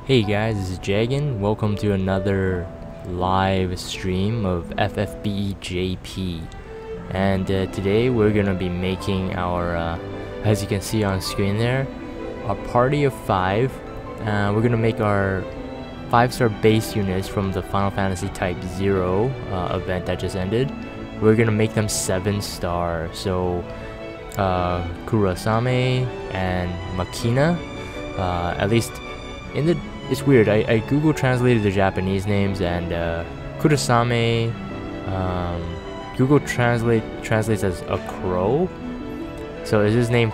Hey guys, this is Jagan. Welcome to another live stream of FFBE JP. And today we're gonna be making our, as you can see on screen there, a party of 5. We're gonna make our 5-star base units from the Final Fantasy Type 0 event that just ended. We're gonna make them 7-star. So Kurasame and Machina, at least in the it's weird, I Google translated the Japanese names, and Kurasame, Google translates as a crow. So is his name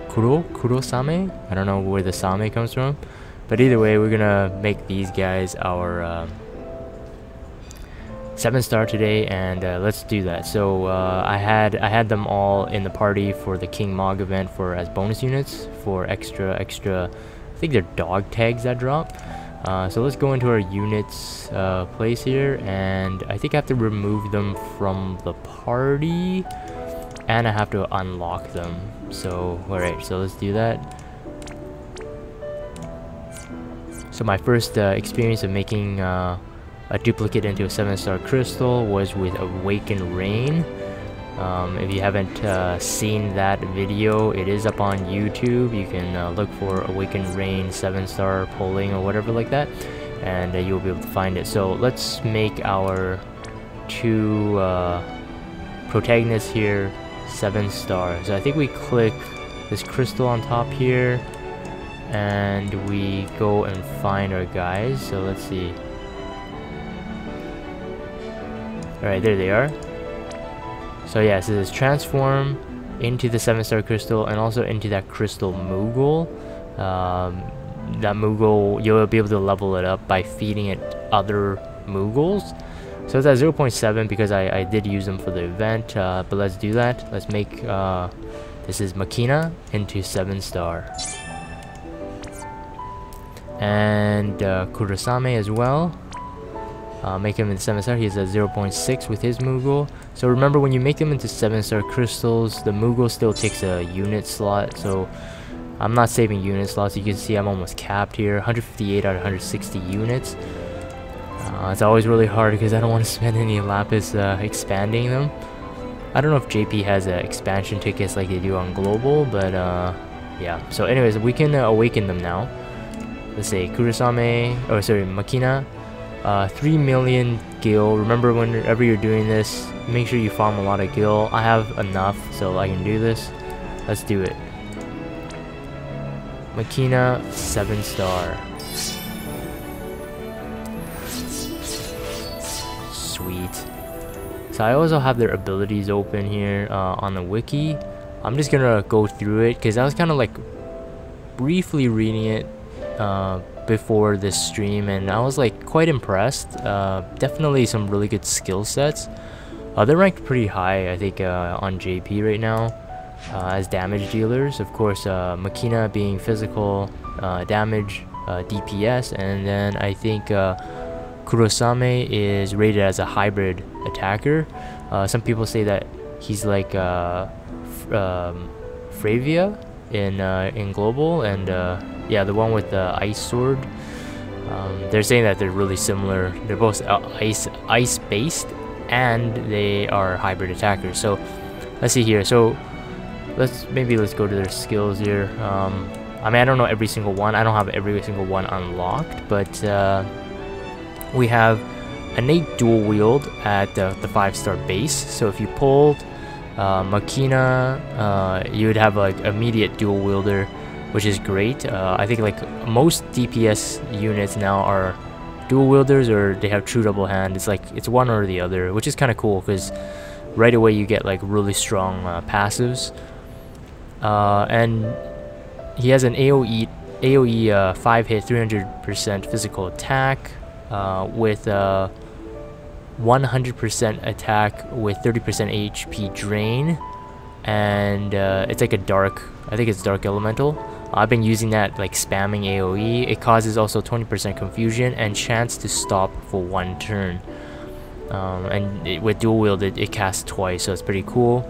Kurosame? I don't know where the Same comes from, but either way, we're gonna make these guys our 7-star today, and let's do that. So I had them all in the party for the King Mog event as bonus units for extra. I think they're dog tags that drop. So let's go into our units place here, and I think I have to remove them from the party, and I have to unlock them. So alright, so let's do that. So my first experience of making a duplicate into a 7-star crystal was with Awaken Rain. If you haven't seen that video, it is up on YouTube. You can look for Awaken Rain 7-star polling or whatever like that, and you'll be able to find it. So let's make our 2 protagonists here 7-star. So I think we click this crystal on top here, and we go and find our guys. So let's see. Alright, there they are. So yeah, so this transform into the 7-star crystal and also into that crystal Moogle. That Moogle, you'll be able to level it up by feeding it other Moogles. So it's at 0.7 because I did use them for the event, but let's do that. Let's make, this is Machina into 7-star. And Kurasame as well. Make him into 7-star. He's at 0.6 with his Moogle. So remember, when you make them into 7-star crystals, the Moogle still takes a unit slot. So I'm not saving unit slots. You can see I'm almost capped here. 158 out of 160 units. It's always really hard because I don't want to spend any lapis expanding them. I don't know if JP has expansion tickets like they do on global, but yeah. So anyways, we can awaken them now. Let's say Kurasame, oh sorry, Machina. 3 million gil. Remember, whenever you're doing this, make sure you farm a lot of gil. I have enough, so I can do this. Let's do it. Machina 7-star. Sweet. So I also have their abilities open here on the wiki. I'm just gonna go through it because I was kind of like briefly reading it before this stream, and I was like quite impressed. Definitely some really good skill sets. They're ranked pretty high, I think, on JP right now as damage dealers. Of course, Machina being physical damage DPS, and then I think Kurasame is rated as a hybrid attacker. Some people say that he's like Fravia in global, and yeah, the one with the ice sword. They're saying that they're really similar. They're both ice based, and they are hybrid attackers. So let's see here. So let's go to their skills here. I mean, I don't know every single one. I don't have every single one unlocked, but we have innate dual wield at the 5-star base. So if you pulled Machina, you would have like immediate dual wielder, which is great. I think like most DPS units now are dual wielders, or they have true double hand. It's like it's one or the other, which is kind of cool because right away you get like really strong passives. And he has an AOE 5-hit 300% physical attack with 100% attack with 30% HP drain, and it's like a dark, I think it's dark elemental. I've been using that, like spamming AoE. It causes also 20% confusion and chance to stop for 1 turn. And with dual wield, it casts twice, so it's pretty cool.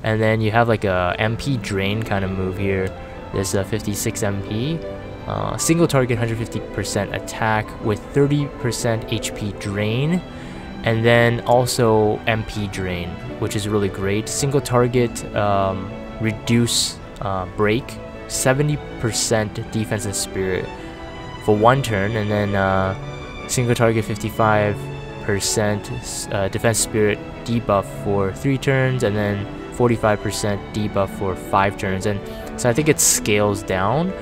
And then you have like a MP drain kind of move here. There's a 56 MP. Single target 150% attack with 30% HP drain, and then also MP drain, which is really great. Single target reduce break, 70% defense and spirit for 1 turn, and then single target 55% defense spirit debuff for 3 turns, and then 45% debuff for 5 turns. And so I think it scales down.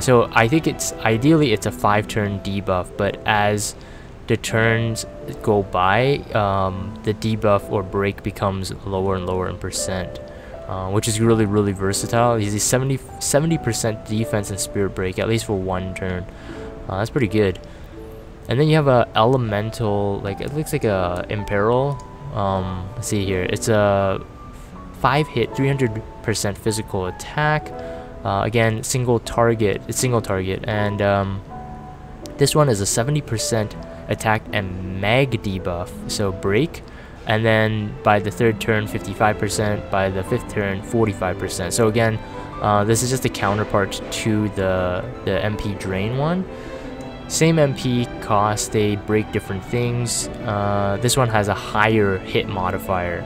So I think ideally it's a 5-turn debuff, but as the turns go by, the debuff or break becomes lower and lower in percent, which is really versatile. He's 70% defense and spirit break, at least for 1 turn. That's pretty good. And then you have a elemental, like it looks like a imperil. Let's see here. It's a 5-hit, 300% physical attack. Again, single target, and this one is a 70% attack and mag debuff, so break, and then by the 3rd turn 55%, by the 5th turn 45%. So again, this is just a counterpart to the MP drain one. Same MP cost, they break different things. This one has a higher hit modifier.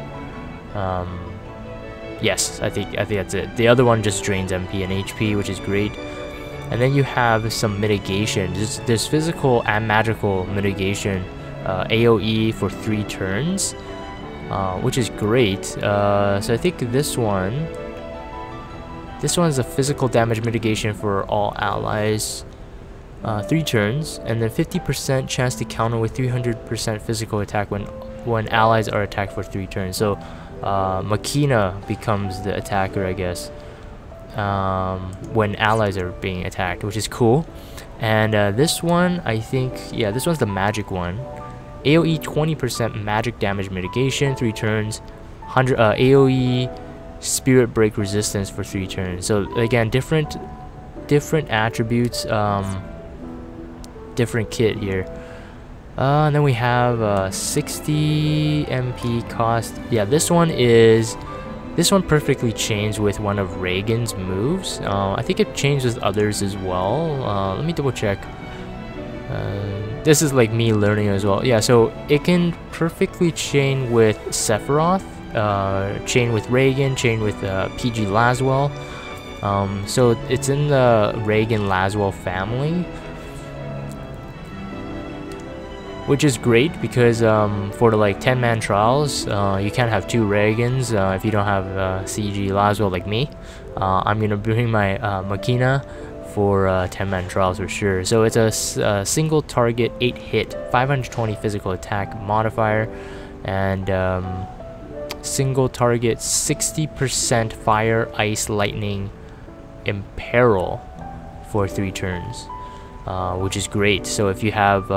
Yes, I think that's it. The other one just drains MP and HP, which is great. And then you have some mitigation. There's physical and magical mitigation, AoE for 3 turns, which is great. So I think this one's a physical damage mitigation for all allies, 3 turns, and then 50% chance to counter with 300% physical attack when allies are attacked for 3 turns. So Machina becomes the attacker, I guess, when allies are being attacked, which is cool. And this one, I think, yeah, this one's the magic one. AoE 20% magic damage mitigation, 3 turns, 100 AoE spirit break resistance for 3 turns. So again, different attributes, different kit here. And then we have 60 MP cost. Yeah, this one perfectly chains with one of Reagan's moves. I think it chains with others as well. Let me double check. This is like me learning as well. Yeah, so it can perfectly chain with Sephiroth, chain with Reagan, chain with PG Laswell. So it's in the Reagan Laswell family, which is great because for the like 10-man trials, you can't have 2 Reagans if you don't have CG Laswell like me. I'm gonna bring my Machina for 10-man trials for sure. So it's a single target 8-hit, 520 physical attack modifier, and single target 60% fire, ice, lightning, imperil for 3 turns, which is great. So if you have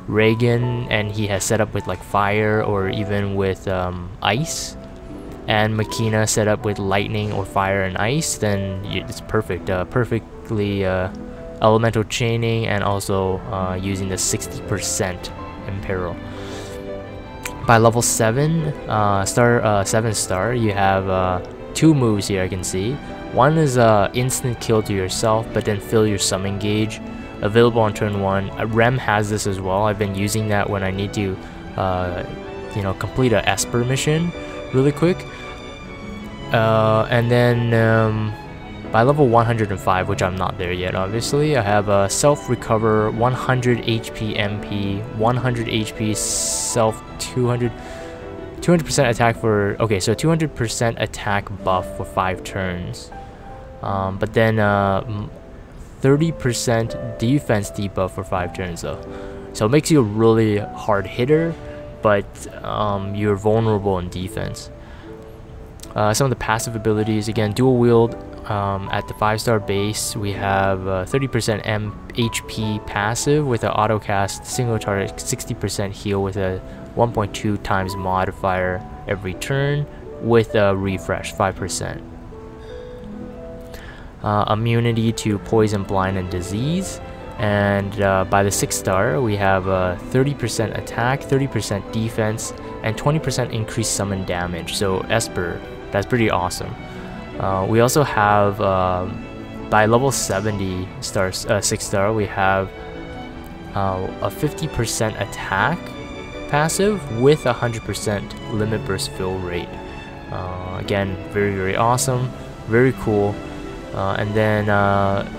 Reagan and he has set up with like fire or even with ice, and Machina set up with lightning or fire and ice, then it's perfect. Perfectly elemental chaining, and also using the 60% imperil. By level 7 star, you have 2 moves here I can see. One is instant kill to yourself, but then fill your summon gauge. Available on turn 1. Rem has this as well. I've been using that when I need to, complete a Esper mission really quick. And then by level 105, which I'm not there yet, obviously, I have a self recover 100 HP MP, 100 HP self 200% attack for. Okay, so 200% attack buff for 5 turns. But then 30% defense debuff for 5 turns though. So it makes you a really hard hitter, but you're vulnerable in defense. Some of the passive abilities, again, dual wield. At the 5-star base, we have 30% HP passive with an auto cast single target 60% heal with a 1.2 times modifier every turn with a refresh 5%. Immunity to poison, blind, and disease. And by the 6-star, we have 30% attack, 30% defense, and 20% increased summon damage. So Esper, that's pretty awesome. We also have by level 70 stars, 6 star, we have a 50% attack passive with 100% limit burst fill rate. Again, very awesome, very cool. And then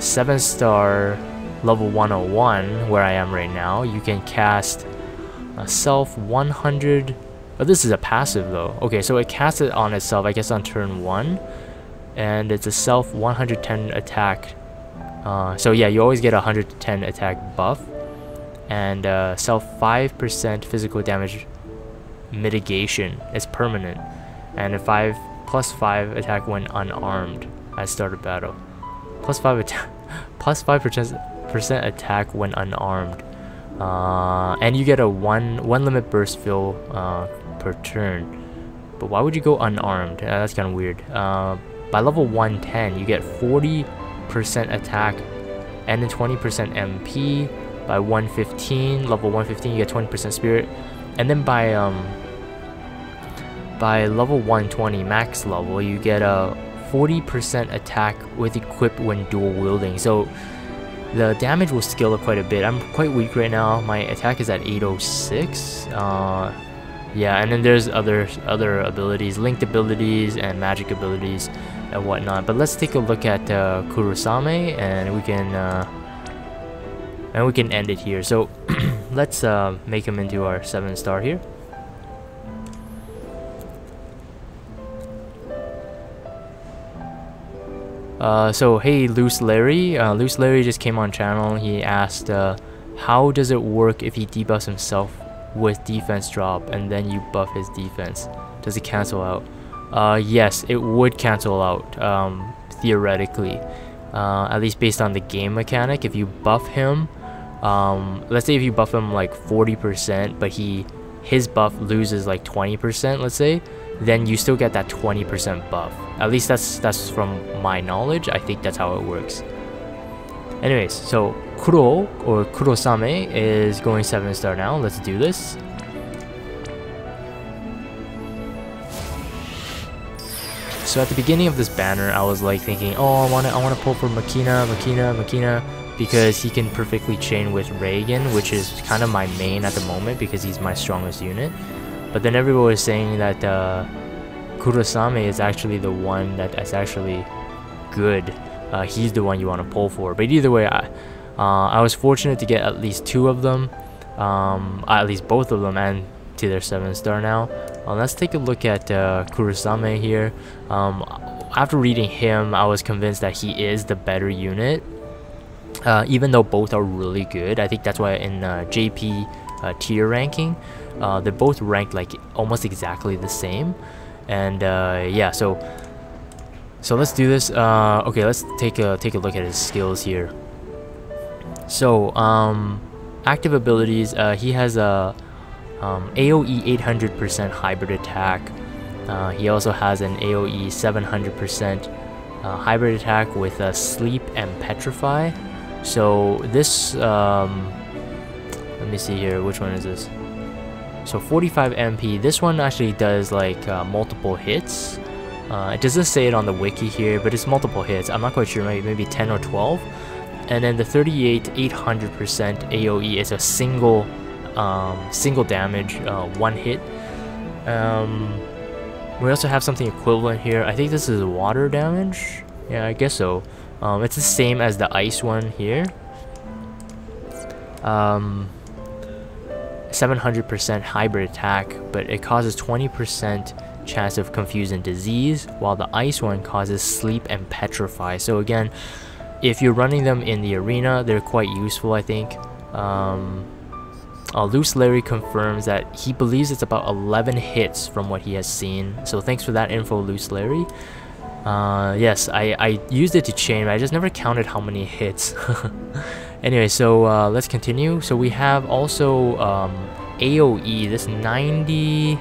7 star level 101, where I am right now, you can cast a self 100. Oh, this is a passive though. Okay, so it casts it on itself, I guess on turn 1, and it's a self 110 attack. So yeah, you always get a 110 attack buff, and self 5% physical damage mitigation is permanent, and a 5+5 attack when unarmed at start of battle. +5 attack, +5% attack when unarmed, and you get a one limit burst fill per turn. But why would you go unarmed? That's kind of weird. By level 110, you get 40% attack and then 20% MP. By 115, level 115, you get 20% spirit, and then by level 120 max level, you get a 40% attack with equipped when dual wielding. So the damage will scale up quite a bit. I'm quite weak right now. My attack is at 806. Yeah, and then there's other abilities, linked abilities and magic abilities and whatnot. But let's take a look at Kurasame, and we can end it here. So let's make him into our 7 star here. So hey, Loose Larry just came on channel. He asked, how does it work if he debuffs himself with defense drop and then you buff his defense? Does it cancel out? Yes, it would cancel out, theoretically, at least based on the game mechanic. If you buff him, let's say if you buff him like 40%, but his buff loses like 20%, let's say, then you still get that 20% buff. At least that's from my knowledge. I think that's how it works. Anyways, so Kuro, or Kurasame, is going 7 star now. Let's do this. So at the beginning of this banner, I was like thinking, oh, I want to pull for Machina, because he can perfectly chain with Reagan, which is kind of my main at the moment because he's my strongest unit. But then everyone was saying that Kurasame is actually the one that is actually good. He's the one you want to pull for. But either way, I was fortunate to get at least 2 of them, at least both of them, and to their 7 star now. Let's take a look at Kurasame here. After reading him, I was convinced that he is the better unit, even though both are really good. I think that's why in JP tier ranking, they're both ranked like almost exactly the same. And yeah, so let's do this. Okay, let's take a look at his skills here. So active abilities, he has a AOE 800% hybrid attack. He also has an AOE 700% hybrid attack with sleep and petrify. So this, let me see here, which one is this? So 45 MP. This one actually does like multiple hits. It doesn't say it on the wiki here, but it's multiple hits. I'm not quite sure, maybe 10 or 12. And then the 38 800% AOE is a single damage, 1 hit. We also have something equivalent here. I think this is water damage. Yeah, I guess so. It's the same as the ice one here. 700% hybrid attack, but it causes 20% chance of confuse and disease, while the ice one causes sleep and petrify. So again, if you're running them in the arena, they're quite useful, I think. Loose Larry confirms that he believes it's about 11 hits from what he has seen. So thanks for that info, Loose Larry. Yes, I used it to chain, but I just never counted how many hits. Anyway, so let's continue. So we have also AOE, this 90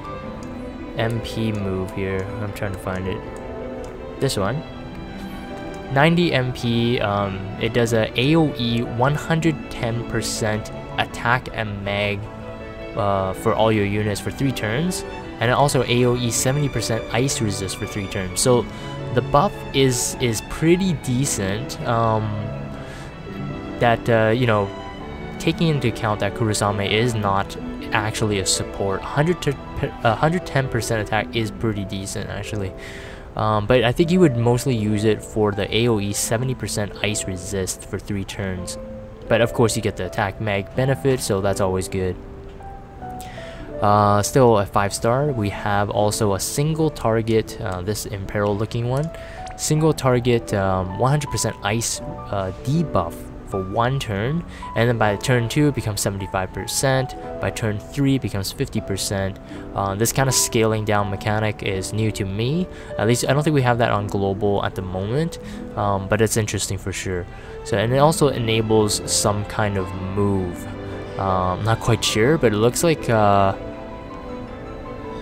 MP move here. I'm trying to find it. This one. 90 MP, it does a AOE 110% attack and mag for all your units for 3 turns, and it also AOE 70% ice resist for 3 turns. So the buff is pretty decent. You know, taking into account that Kurasame is not actually a support, 110% attack is pretty decent actually. But I think you would mostly use it for the AoE 70% ice resist for 3 turns. But of course you get the attack mag benefit, so that's always good. Still a 5-star. We have also a single target, this Imperil looking one. Single target 100% ice debuff for 1 turn, and then by turn 2 it becomes 75%, by turn 3 it becomes 50%. This kind of scaling down mechanic is new to me, at least I don't think we have that on global at the moment, but it's interesting for sure. So, and it also enables some kind of move, I'm not quite sure, but it looks like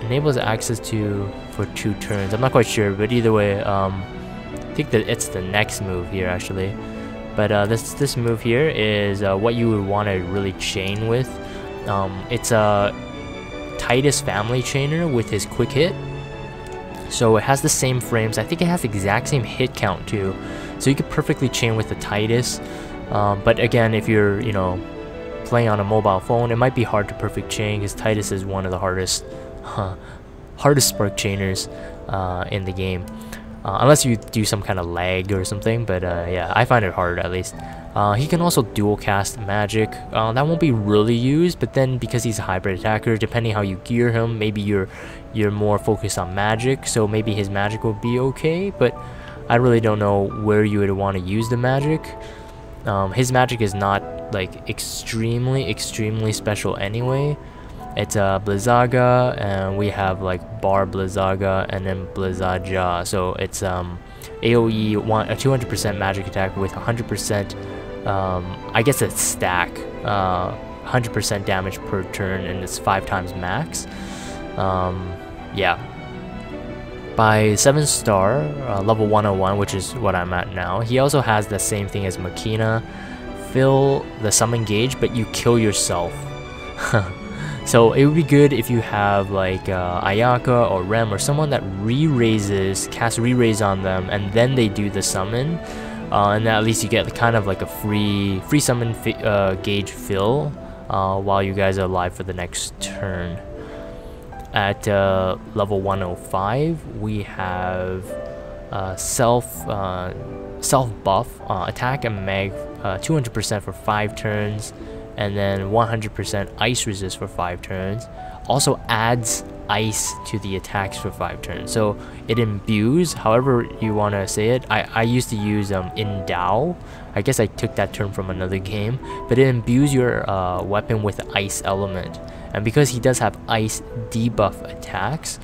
enables access to for 2 turns, I'm not quite sure, but either way, I think that it's the next move here actually. But this move here is what you would want to really chain with. It's a Titus family chainer with his quick hit. So it has the same frames. I think it has the exact same hit count too. So you could perfectly chain with the Titus. But again, if you're, you know, playing on a mobile phone, it might be hard to perfect chain because Titus is one of the hardest spark chainers in the game. Unless you do some kind of lag or something, but yeah, I find it hard at least. He can also dual cast magic. That won't be really used, but then because he's a hybrid attacker, depending how you gear him, maybe you're more focused on magic, so maybe his magic will be okay, but I really don't know where you would want to use the magic. His magic is not like extremely special anyway. It's Blizzaga, and we have like Bar Blizzaga and then Blizzaja. So it's AoE 200% magic attack with 100%, I guess it's stack, 100% damage per turn, and it's 5 times max. Yeah. By 7-star, level 101, which is what I'm at now, he also has the same thing as Machina. Fill the summon gauge, but you kill yourself. So it would be good if you have like Ayaka or Rem or someone that casts re-raise on them, and then they do the summon, and at least you get kind of like a free summon gauge fill while you guys are alive for the next turn. At level 105, we have self buff, attack and mag 200% for 5 turns. And then 100% ice resist for 5 turns. Also adds ice to the attacks for 5 turns. So it imbues, however you want to say it. I used to use endow. I guess I took that term from another game. But it imbues your weapon with ice element. And because he does have ice debuff attacks,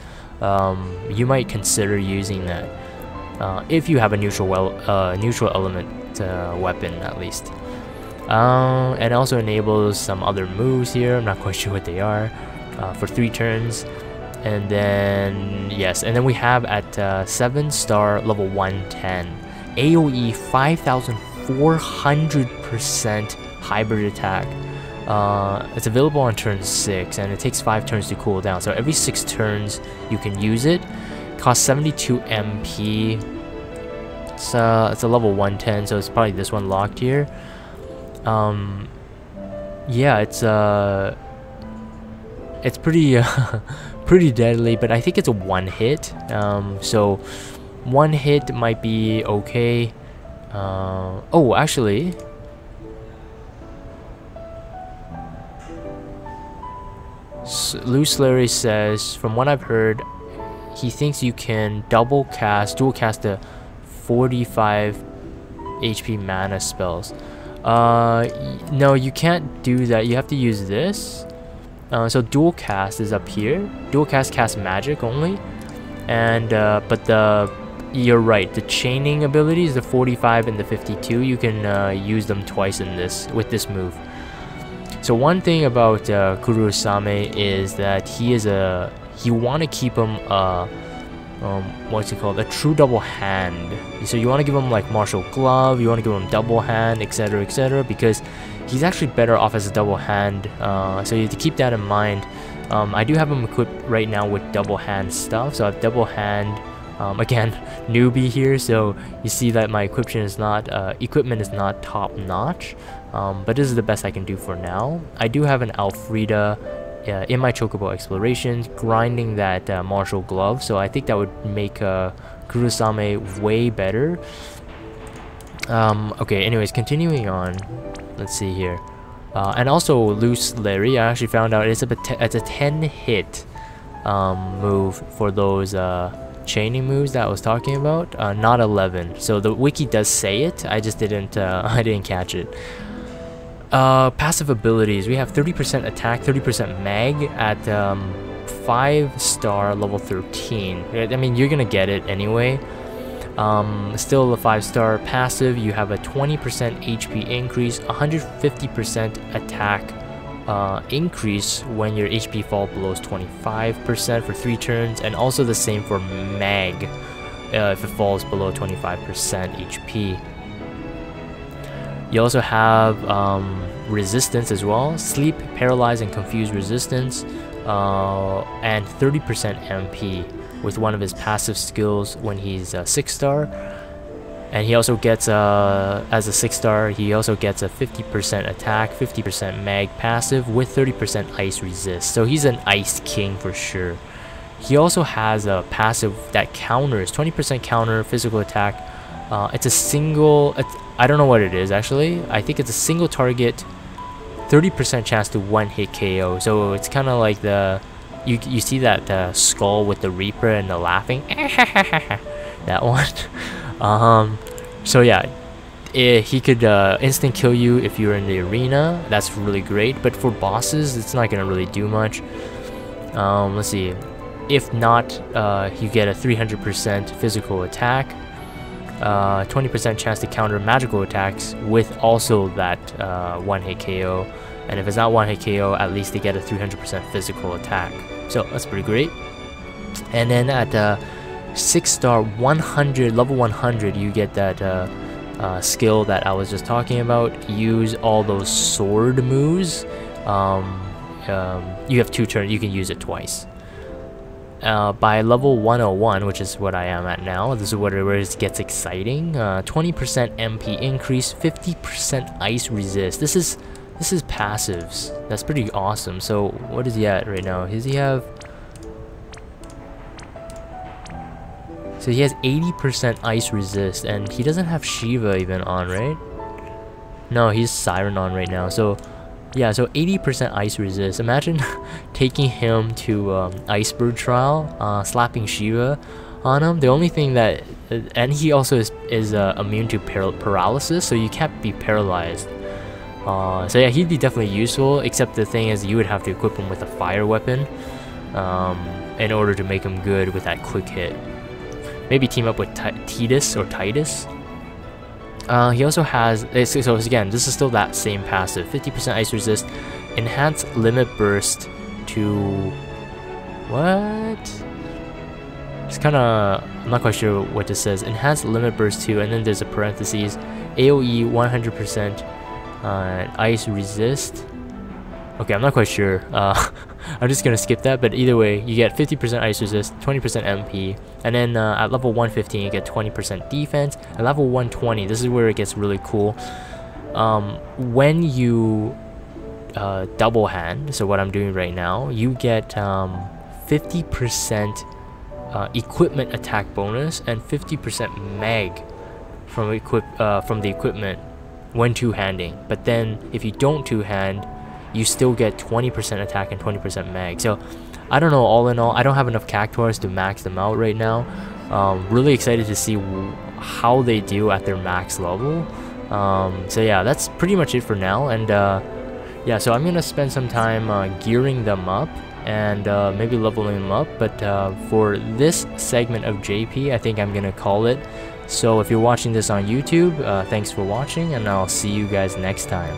you might consider using that. If you have a neutral element weapon at least. And also enables some other moves here, I'm not quite sure what they are, for 3 turns. And then, yes, and then we have at 7-star level 110, AoE 5400% hybrid attack. It's available on turn 6, and it takes 5 turns to cool down, so every 6 turns you can use it. Costs 72 MP. It's a level 110, so it's probably this one locked here. Yeah, it's pretty pretty deadly, but I think it's a 1 hit. So 1 hit might be okay. Oh, actually, Loose Larry says, from what I've heard, he thinks you can dual cast the 45 HP mana spells. No, you can't do that. You have to use this. So dual cast is up here. Dual cast magic only, and but you're right. The chaining abilities, the 45 and the 52, you can use them twice with this move. So one thing about Kurasame is that you want to keep him what's it called, a true double hand. So you want to give him like martial glove, you want to give him double hand, etc, because he's actually better off as a double hand. So you have to keep that in mind. I do have him equipped right now with double hand stuff, so I have double hand Again, newbie here, so you see that my equipment is not top notch, but this is the best I can do for now. I do have an Alfreda in my Chocobo explorations, grinding that martial glove, so I think that would make Kurasame way better. Okay, anyways, continuing on, let's see here. And also Loose Larry, I actually found out it's a 10 hit move for those chaining moves that I was talking about, not 11. So the wiki does say it, I just didn't I didn't catch it. Passive abilities, we have 30% attack, 30% mag at 5-star level 13. I mean, you're gonna get it anyway. Still a 5-star passive, you have a 20% HP increase, 150% attack increase when your HP fall below 25% for 3 turns, and also the same for mag if it falls below 25% HP. You also have resistance as well, sleep, paralyze, and confuse resistance, and 30% MP with one of his passive skills when he's a 6-star. And he also gets as a 6-star, he also gets a 50% attack, 50% mag passive with 30% ice resist. So he's an ice king for sure. He also has a passive that counters 20% counter physical attack. It's a single, I don't know what it is actually. I think it's a single target, 30% chance to 1-hit KO. So it's kind of like the you see that skull with the Reaper and the laughing that one. So yeah, he could instant kill you if you're in the arena. That's really great, but for bosses it's not gonna really do much. Let's see, if not, you get a 300% physical attack, 20% chance to counter magical attacks with also that 1-hit KO, and if it's not 1-hit KO, at least they get a 300% physical attack. So that's pretty great. And then at 6-star 100 level 100, you get that skill that I was just talking about. Use all those sword moves. You have 2 turns, you can use it twice. By level 101, which is what I am at now, this is where it gets exciting. 20% MP increase, 50% ice resist. This is passives. That's pretty awesome. So what is he at right now? Does he have? So he has 80% ice resist, and he doesn't have Shiva even on, right? No, he's Siren on right now. So yeah, so 80% ice resist. Imagine taking him to Iceberg Trial, slapping Shiva on him. The only thing that, and he also is immune to paralysis, so you can't be paralyzed. So yeah, he'd be definitely useful, except the thing is you would have to equip him with a fire weapon in order to make him good with that quick hit. Maybe team up with Titus or Titus. He also has, so again, this is still that same passive, 50% ice resist, enhanced limit burst to, what? It's kind of, I'm not quite sure what this says. Enhanced limit burst to, and then there's a parentheses, AoE 100% ice resist. Okay, I'm not quite sure. I'm just gonna skip that, but either way, you get 50% ice resist, 20% MP, and then at level 115 you get 20% defense. At level 120, this is where it gets really cool. When you double hand, so what I'm doing right now, you get 50% equipment attack bonus and 50% mag from the equipment when two-handing. But then if you don't two-hand, you still get 20% attack and 20% mag. So I don't know, all in all, I don't have enough cactuars to max them out right now. Really excited to see how they do at their max level. So yeah, that's pretty much it for now. And yeah, so I'm gonna spend some time gearing them up and maybe leveling them up. But for this segment of JP, I think I'm gonna call it. So if you're watching this on YouTube, thanks for watching, and I'll see you guys next time.